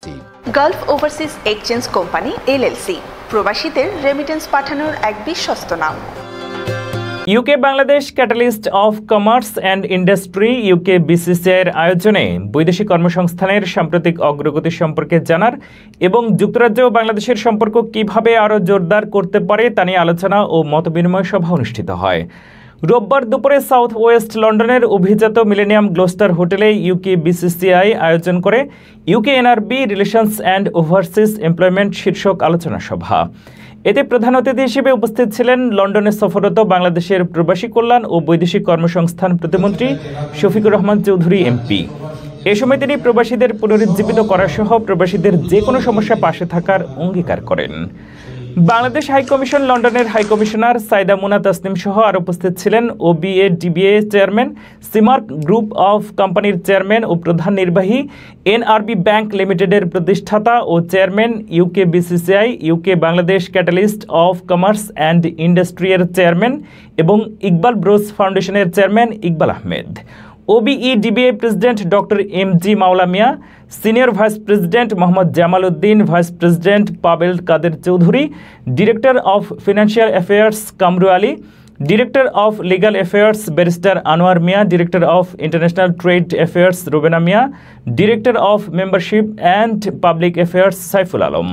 Gulf overseas exchange company LLC প্রবাসীদের remittance পাঠানোর এক বিশ্বস্ত নাম। UK Bangladesh catalyst of commerce and industry UK বিসিসিআইয়ের আয়োজনে বৈদেশিক কর্মসংস্থানের সাম্প্রতিক অগ্রগতি সম্পর্কে জানার এবং যুক্তরাজ্য ও বাংলাদেশের সম্পর্ক কিভাবে আরও জোরদার করতে পারে তা নিয়ে আলোচনা ও মতবিনিময় সভা অনুষ্ঠিত হয়। রোববার দুপুরে সাউথ ওয়েস্ট লন্ডনের অভিজাত মিলেনিয়াম গ্লোস্টার হোটেলে ইউকে বিসিসিআই আয়োজন করে UK NRB relations and overseas employment শীর্ষক আলোচনা সভা। এতে প্রধান অতিথি হিসেবে উপস্থিত ছিলেন লন্ডনে সফররত বাংলাদেশের প্রবাসী কল্যাণ ও বৈদেশিক কর্মসংস্থান প্রতিমন্ত্রী শফিকুর রহমান চৌধুরী এমপি। এ সময় তিনি প্রবাসীদের পুনরুজ্জীবিত করা সহ প্রবাসীদের যে কোনো সমস্যা পাশে থাকার অঙ্গীকার করেন। বাংলাদেশ হাইকমিশন লন্ডনের হাইকমিশনার সাইদা মুনা তাসনিম সহ আর উপস্থিত ছিলেন OBA-DBA chairman, Seamark group of কোম্পানির চেয়ারম্যান ও প্রধান নির্বাহী, এনআরবি ব্যাংক লিমিটেডের প্রতিষ্ঠাতা ও chairman, UK BCCI, UK Bangladesh catalyst of commerce and ইন্ডাস্ট্রির চেয়ারম্যান এবং ইকবাল ব্রোস ফাউন্ডেশনের chairman Iqbal Ahmed. OBE-DBA president doctor MG Moula Miah, senior vice president Mohammad Jamal Uddin, vice president Pabel Kader Chowdhury, director of financial affairs Kamru Ali, director of legal affairs barrister Anwar Miah, director of international trade affairs Rubena Miah, director of membership and public affairs Saiful Alam,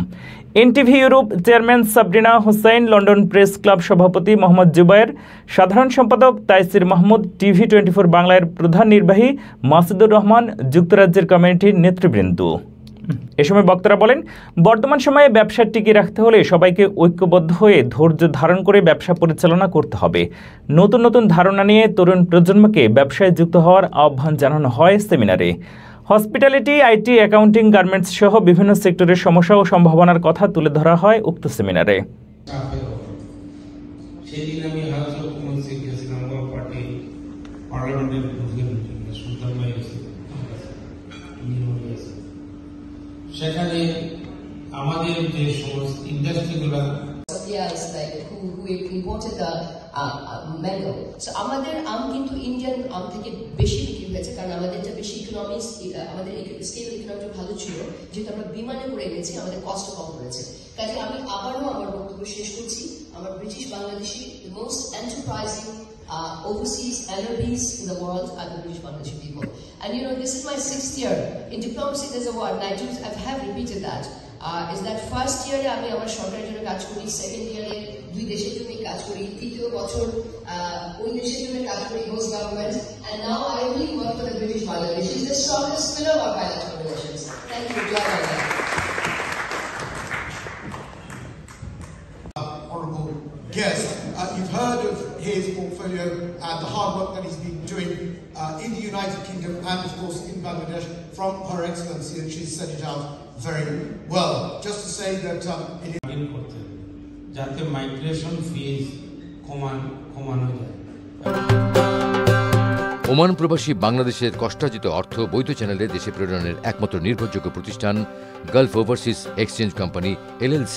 NTV Europe chairman Sabrina Hussain, London press club সভাপতি মোহাম্মদ জুবায়ের, সাধারণ সম্পাদক Taisir Mahmud, TV24 বাংলার প্রধান নির্বাহী মাসুদুর রহমান, যুক্তরাজ্যের কমিউনিটির নেতৃবৃন্দ। এ সময় বক্তারা বলেন, বর্তমান সময়ে ব্যবসা টিকিয়ে রাখতে হলে সবাইকে ঐক্যবদ্ধ হয়ে ধৈর্য ধারণ করে ব্যবসা পরিচালনা করতে হবে। নতুন নতুন ধারণা নিয়ে তরুণ প্রজন্মকে ব্যবসায় যুক্ত হওয়ার আহ্বান জানানো হয় সেমিনারে। হসপিটালিটি, আইটি, অ্যাকাউন্টিং, গার্মেন্টস সহ বিভিন্ন সেক্টরের সমস্যা ও সম্ভাবনার কথা তুলে ধরা হয় উক্ত সেমিনারে। সেখানে আমাদের যে সমস্ত ইন্ডাস্ট্রিগুলো who imported the mango. So আমাদের আম কিন্তু ইন্ডিয়ান আম থেকে বেশি বিক্রি হয়েছে, কারণ আমাদের যে বেশি ইকোনমিক্স, আমাদের স্কেল ইকোনমিটা ভালো ছিল, যেহেতু আমরা বিমানে করে এনেছি, আমাদের কষ্ট কম হয়েছে। কাজে আমি আবারও আমার বক্তব্য শেষ করছি। আমার British Bangladeshi, the most enterprising overseas NRBs in the world are the British Bangladeshi people. And you know, this is my 6th year. In diplomacy there's a word, and I have repeated that. Is that first year আমি আমার সরকারের জন্য কাজ করি, second ইয়ারে দুই দেশের জন্য কাজ করি, তৃতীয় বছর ওই দেশের জন্য কাজ করি, host government, and now I only work for the British Bangladesh. It's the strongest pillar of our bilateral relations. Thank you. Jai Bangla. Honourable guest, you've heard of his portfolio and the hard work that he's been doing in the United Kingdom and of course in Bangladesh from Her Excellency, and she's set it out very well. Just to say that যাতে migration ফিজ কমানো যায়। Oman প্রবাসী বাংলাদেশের কষ্টার্জিত অর্থ বৈধ চ্যানেলে দেশে প্রেরণের একমাত্র নির্ভরযোগ্য প্রতিষ্ঠান Gulf overseas exchange company LLC।